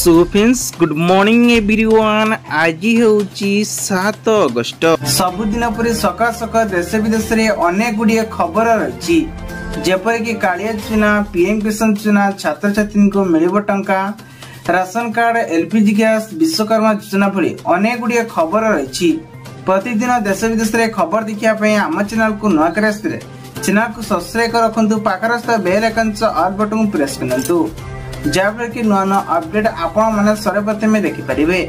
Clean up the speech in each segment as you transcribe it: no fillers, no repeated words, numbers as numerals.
So friends good morning everyone. आज होची 7 अगस्त। सबुदिन पर सकाळ सकाळ देश विदेश रे अनेक गुड़िए खबर रही जेपर कि कालिया योजना, पीएम किसान योजना, छात्र छात्री को मिलिबो टंका, ration card, LPG gas, Vishwakarma योजना भली अनेक गुड़िए खबर रही। प्रतिदिन देश विदेश रे खबर देखिया पई आम चैनल को नया करे चैनल को सब्सक्राइब कर रखंतु। पाखरस्थ बेल आइकन से ऑल बटन को प्रेस करनतु जहाँफल कि नुआ नुआ अपडेट आपण माने सर्वप्रथम देखि परिबे।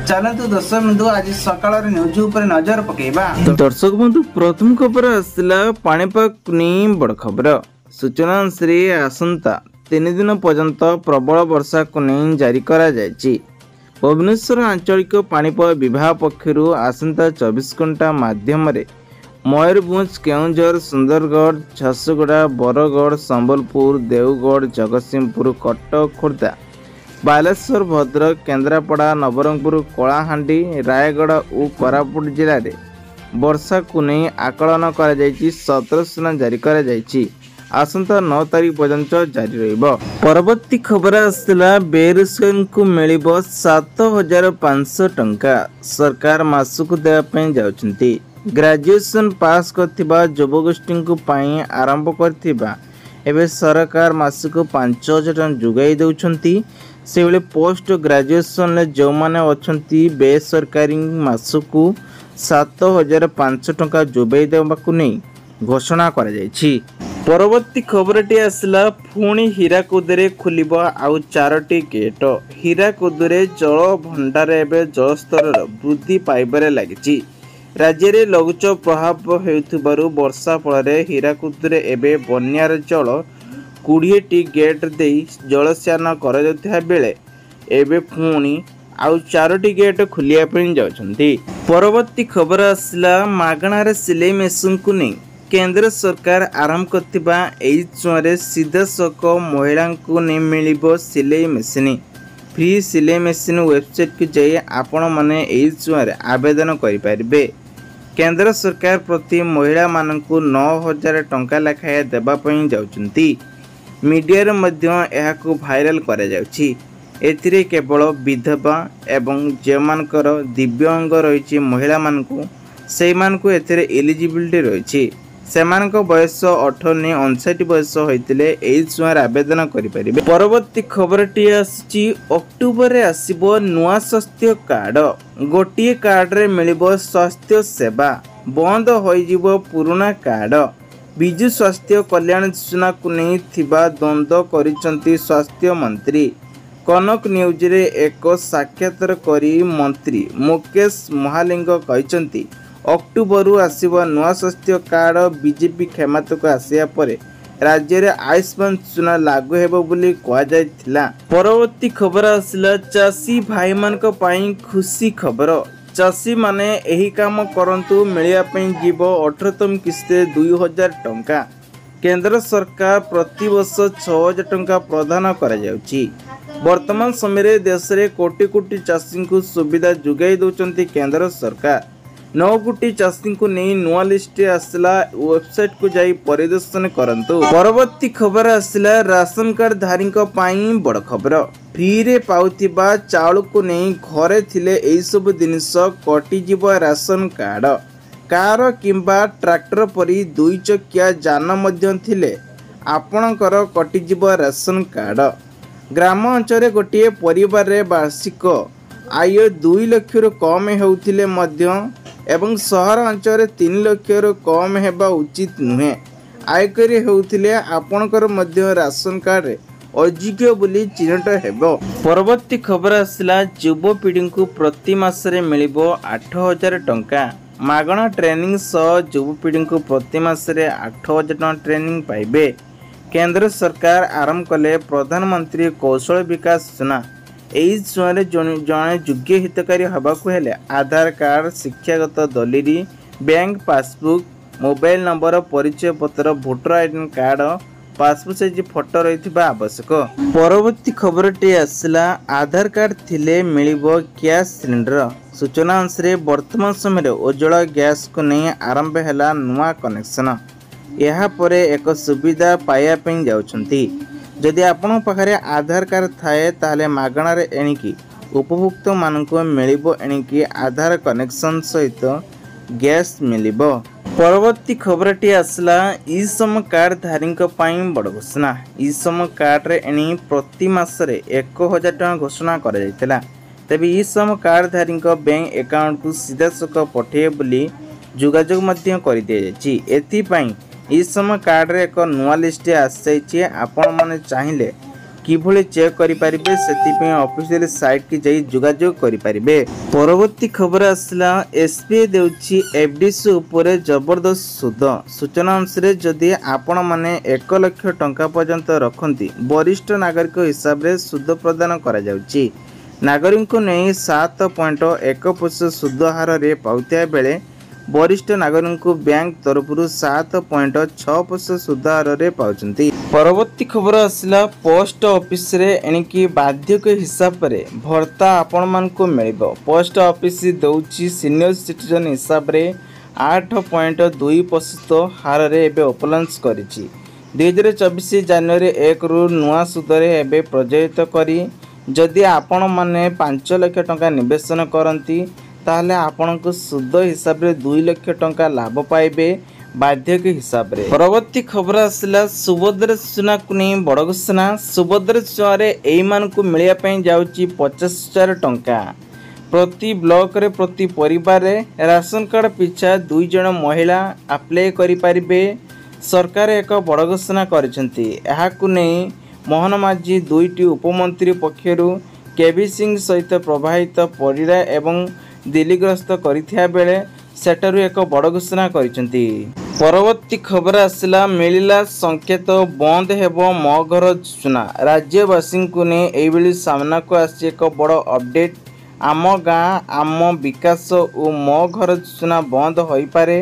चलंतु दर्शक बंधु आज सकाळ न्यूज ऊपर नजर पकेबा। दर्शक बंधु प्रथम खबर आसला पाणीपाग नै बड़ खबर। सूचना अनुसार आसंता 3 दिन पर्यंत प्रबल वर्षा को नै जारी करा जायछि। भुवनेश्वर आंचलिक पाणीपाग विभाग पक्षरु आसंता 24 घंटा माध्यम रे मयूरभंज, केउंझर, सुंदरगढ़, झारसुगुड़ा, बरगढ़, संबलपुर, देवगढ़, जगतसिंहपुर, कटक, खोर्धा, बालेश्वर, भद्रक, केन्द्रापड़ा, नवरंगपुर, कलाहांडी, रायगढ़ और कोरापुट जिले में वर्षा को नहीं आकलन कर 17 सूचना जारी कर आसंता 9 तारीख पर्यंत जारी रहिबो। परवर्ती खबर आसला बेरोजगार को मिलिबो 7500 टंका। सरकार मासक देवा पई जाउछंती। ग्रेजुएशन पास करथिबा युवगोष्ठी को पाई आरंभ करथिबा एबे सरकार मासक 5000 टन जुगाई दउछंती। से बेले पोस्ट ग्रेजुएशन ले जो माने अछंती बेसरकारी मासक 7500 टंका जुगाई देबाकू नै घोषणा करा जायछि। परवर्ती खबरटी आसला पुणी हीराकुद रे खुलिबो आउ 4टी गेट। हीराकुद रे जल भंडार एबे जलस्तर वृद्धि पाइबारे लागिछि। राज्य में लघुचाप प्रभाव होउथिबारु वर्षा फल हीराकुद रे एबे बन्यार जल 20टी गेट दे जलस्यान कर बेले एबे पुणी आउ 4टी गेट खुलिया पे जाउछंती। परवर्ती खबर आसला मागणार सिलाई मेसिन को नहीं केंद्र सरकार आरंभ करथिबा एई चुआरे सीधा सक महिला को नहीं मिलिबो सिलाई मेसिन। फ्री सिलाई मेसिन वेबसाइट को जाई आपण माने एई चुआरे आवेदन करि परिबे। केंद्र सरकार प्रति महिला मानकु 9000 टंका लेखाए देबा पई जाउछंती। मीडिया रे मध्य एहाकु भाइराल करा जाउछि। एथिरे केवल विधवा एवं जे मानकर दिव्यांग रहिछि महिला मानकु सेई मानकु एथिरे एलिजिबिलिटी रहिछि। सेमानक बयस 18 ने 59 बयस होइतिले एई सुआर आवेदन करि परिबे। परवर्ती खबरटी आछि अक्टोबर रे आसीबो नुआ स्वास्थ्य कार्ड। गोटिए कार्ड रे मिलिबो स्वास्थ्य सेवा। बंद होई जिवो पुराना कार्ड। बिजु स्वास्थ्य कल्याण योजना को नै थिबा द्वंद्व करिसंती स्वास्थ्य मंत्री। कनक न्यूज रे एक साक्षात्कार करी मंत्री मुकेश महालिंग कहिसंती अक्टोबर आसीबो नुआ स्वास्थ्य कार्ड। बीजेपी क्षमताक आसिया परे राज्य रे आयुष्मान योजना लागू हेबो बोली कहा जायथिला। परवर्ती खबर आसला चासी भाई मानक पई खुशी खबर। चासी माने एही काम करंतु मिलिया पई जीवो 18तम किस्ते 2000 टंका। केंद्र सरकार प्रति वर्ष 6000 टंका प्रदान करा जाउची। वर्तमान समय देश रे कोटी कोटी चासी को सुविधा जुगाई दउचंती केंद्र सरकार। 9 कोटी चासी को नहीं नुआ लिस्ट आसला। वेबसाइट को जाई परिदर्शन करंतु। परवर्ती खबर आसला राशन कार्ड धारी पाई बड़ खबर। फ्री रे पाउथिबा चाउल को नहीं घरे थिले एई सब जिनिस कटि जीव राशन कार्ड। कार किंबा ट्रैक्टर परी 2 चकिया जान मध्य थिले आपणकर कटि जीव राशन कार्ड। ग्राम अंचल गोटे परिवार रे वार्षिक आय 2 लाख रु कम होउथिले मध्य एवं सहर अंचल 3 लाख रु कम हेबा उचित नुहे। आयकर होउथिले आपणकर मध्य राशन कार्ड अयोग्य बोली चिन्हट हेबो। परवर्ती खबर आसला युवपीढ़ी को प्रति मासरे मिलिबो 8000 टंका। मागणा ट्रेनिंग सह युवपीढ़ी को प्रति मासरे 8000 टंका ट्रेनिंग पाइबे। केंद्र सरकार आरंभ कले प्रधानमंत्री कौशल विकास योजना। एई सुआरे जने योग्य हितकारी हबाकू हेले आधार कार्ड, शिक्षागत दलिल, बैंक पासबुक, मोबाइल नंबर, परिचय पत्र, voter ID card, passport size photo रहिथिबा आवश्यक। परवर्ती खबरटी आसला आधार कार्ड थिले मिलिबो गैस सिलेंडर। सूचना अनुसार वर्तमान समय उज्ज्वला गैस को नहीं आरंभ हैला नुआ कनेक्शन। यहाँ परे एक सुविधा पाया पे जाउछंती। जदि आपण पाखरे आधार कार्ड थाए ताहले मागणार एणिकी उपभोक्ता मानक मिलिबो एणिकी आधार कनेक्शन सहित गैस मिलिबो। परवर्ती खबरटी आसला ई श्रम कार्ड धारी बड़ घोषणा। ई श्रम कार्ड रे एणी प्रति मासरे 1000 टଙ୍କା घोषणा करा जायतिला। तेबे ई श्रम कार्ड धारी बैंक अकाउंट को सीधा सक पठे बोली जोगाजोग मध्य कर दिया जायछि। एथिपाई ई श्रम कार्ड रे एक नुआ लिस्ट आसी। आपण माने चाहिए किभली चेक करि परिबे सेति ऑफिशियल साइट की जाई जोगाजोग करि परिबे। परवर्ती खबर आसला एसबीआई देउछि एफडीसी उपरे जबरदस्त सुद। सूचना अनुसार जदि आपण माने 1 लाख टंका पर्यंत रखंती वरिष्ठ नागरिक हिसाब रे सुद प्रदान करा जाउछि। नागरिक को नहीं 7.1% सुद हार रे पाउतिया बेले वरिष्ठ नागरिक को बैंक तरफ 7.6% सुद हार रे पाउचंती। परवर्ती खबर आसला पोस्ट ऑफिस रे एणिकी बाध्यक हिसाब रे भर्ता आपण मान को मिलिबो। पोस्ट ऑफिस दउछि सीनियर सिटीजन हिसाब रे 8.2% हार रे एबे उपलब्ध करिछि। 2024 जनवरी 1 रु नुआ सुद रे एबे प्रचलित करी जदि आपण माने 5 लाख टंका निवेशन करंती ताहले आपण को सुद हिसाब रे 2 लाख टंका लाभ पाइबे बाध्यक हिसाब रे। परवर्ती खबर आसला सुभद्रा योजना को नहीं बड़ घोषणा। सुभद्रा योजना रे एई मान को मिलिया पई जाउची 50,000 टंका प्रति ब्लॉक रे प्रति परिवार रे। राशन कार्ड पिछा 2 जण महिला अप्लाई करि परिबे। सरकार एक बड़ घोषणा करिसेंती। एहा को नहीं मोहन माझी 2टी उपमंत्री पक्षरु केबी सिंह सहित प्रभावित परिरा एवं दिल्ली ग्रस्त करिथिया बेले सेटारु एक बड़ घोषणा करिसेंती। परवर्ती खबर आसला मिलिला संकेत बंद हेबो मो घर योजना। राज्यवासी को ने एबेली सामना को आसी एक बड़ अपडेट। आम गाँ आम विकास और मो घर योजना बंद होई पारे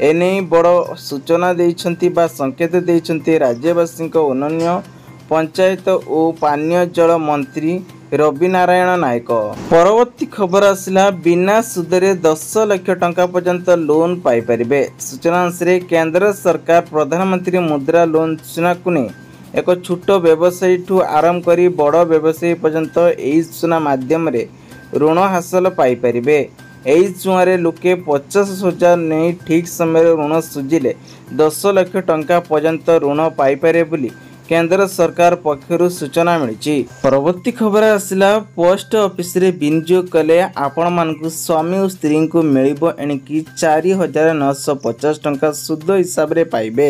एने बड़ सूचना देइछंती बा संकेत देइछंती राज्यवासी को उन्नयन पंचायत और पानीय जल मंत्री रवि नारायण नायक। परवर्ती खबर आसला बिना सुदरे 10 लाख टंका पर्यंत लोन पाई परिबे। सूचना अनुसार केंद्र सरकार प्रधानमंत्री मुद्रा लोन योजना को नहीं एक छोट व्यवसायी ठू आरंभ करी बड़ व्यवसायी पर्यंत एई योजना माध्यम रे ऋण हासिल पाई परिबे। एई योजना लोके 50,000 नहीं ठीक समय ऋण सुझिले 10 लाख टंका पर्यंत ऋण पाई पारे बोली केंद्र सरकार पक्षरु सूचना मिली। परवर्ती खबर आसला पोस्ट ऑफिस रे विनियोग कले आपण मानकु स्वामी और स्त्री को मिलिबो एणिकी 4,950 टंका शुद्ध हिसाब रे पाइबे।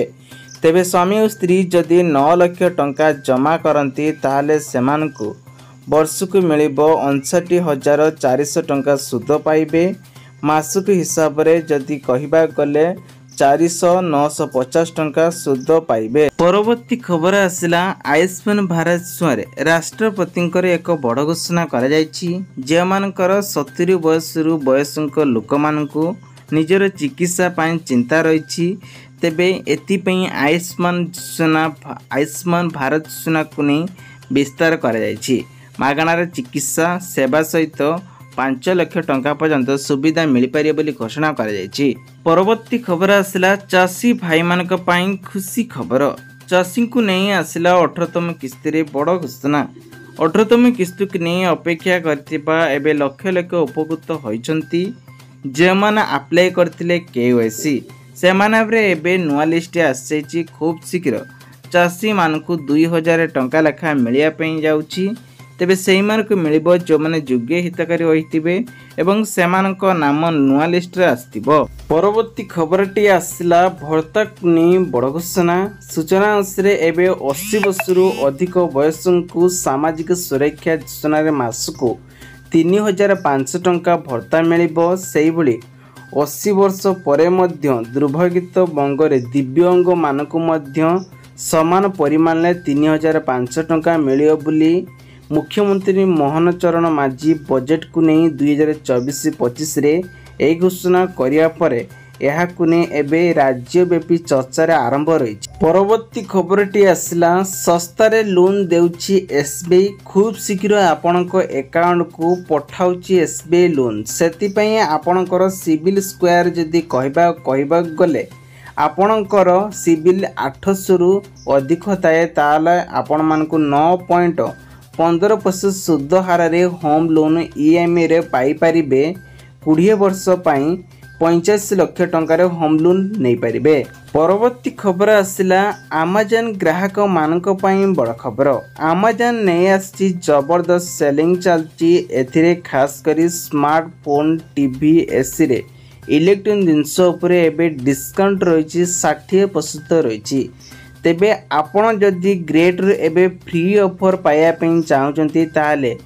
तेबे स्वामी और स्त्री जदि 9 लाख टंका जमा करंती ताहले सेमानकु वर्षकु मिलिबो 59,400 टंका शुद्ध पाइबे। मासक हिसाब रे जदि कहिबा गले 4,950 टंका शुद्ध पाइबे। परवर्ती खबर आसला आयुष्मान भारत योजना राष्ट्रपति एक बड़ घोषणा करा जायछि। जे मानकर 70 वर्षरु वयस्क लोक मानकु निजर चिकित्सा पाई चिंता रही तेबे एथिपई आयुष्मान भारत योजना को नहीं विस्तार करा जायछि। मागणार चिकित्सा सेवा सहित 5 लाख टंका पर्यंत सुविधा मिल पारे बोली घोषणा करा जायछि। परवर्ती खबर आसला चाषी भाई मानक पाई खुशी खबर। चाषी को नहीं आसला 18तम किस्ती रे बड़ घोषणा। 18तम किस्ती को नहीं अपेक्षा करथिबा एबे लक्ष लक्ष उपकृत होइछंती। जे माने अप्लाई करथिले केवाईसी से माने एबे नुआ लिस्ट आसी। खूब शीघ्र चाषी मानकु 2000 टंका लेखा मिलिया पई जाउछि। तेबे सेही मानक मिलिबो जो माने योग्य हितकारी होइतिबे एवं सेमानक नाम नुआ लिस्ट रे आस्तिबो। परवर्ती खबरटी आसला भर्ता कुनी बड़ घोषणा। सूचना अनुसार एबे 80 वर्षरु अधिक वयस्कଙ୍କୁ सामाजिक सुरक्षा योजना रे मासको 3,500 टंका भर्ता मिलिबो। सेही भली 80 वर्ष परे मध्य दुर्भाग्यत बंगरे दिव्यांग मानक मध्य समान परिमाण रे 3,500 टंका मिलियो बोली मुख्यमंत्री मोहन चरण माझी बजेट को नहीं 2024-25 रे ए घोषणा करिया परे यह को नहीं एबे राज्यव्यापी चर्चार आरंभ रही। परवर्ती खबरटी आसला सस्तारे लोन देउछि एसबीआई। खूब शीघ्र आपणक अकाउंट को पठाउछि एसबीआई लोन। सेति पई आपणकर सिविल स्कोर जदी कहबा गले आपणकर सिविल 800 रु अधिक थाए ताले आपण मानकु 9.15% सुध हार रे होम लोन ईएमआई रे पाई परिबे। 20 वर्ष पई 85 लाख टंकार होम लोन नहीं पारिबे। परवर्ती खबर आसिला अमेजन ग्राहक मानक पई बड़ खबर। अमेजन नहीं आसी जबरदस्त सेलिंग चलची। एथिरे खास करी स्मार्टफोन टीवी एसी रे इलेक्ट्रॉनिक जिनस उपरे एबे डिस्काउंट रही 60% रही। तेबे आपण जदि ग्रेट रे एबे फ्री ऑफर पाया पे चाहते ताले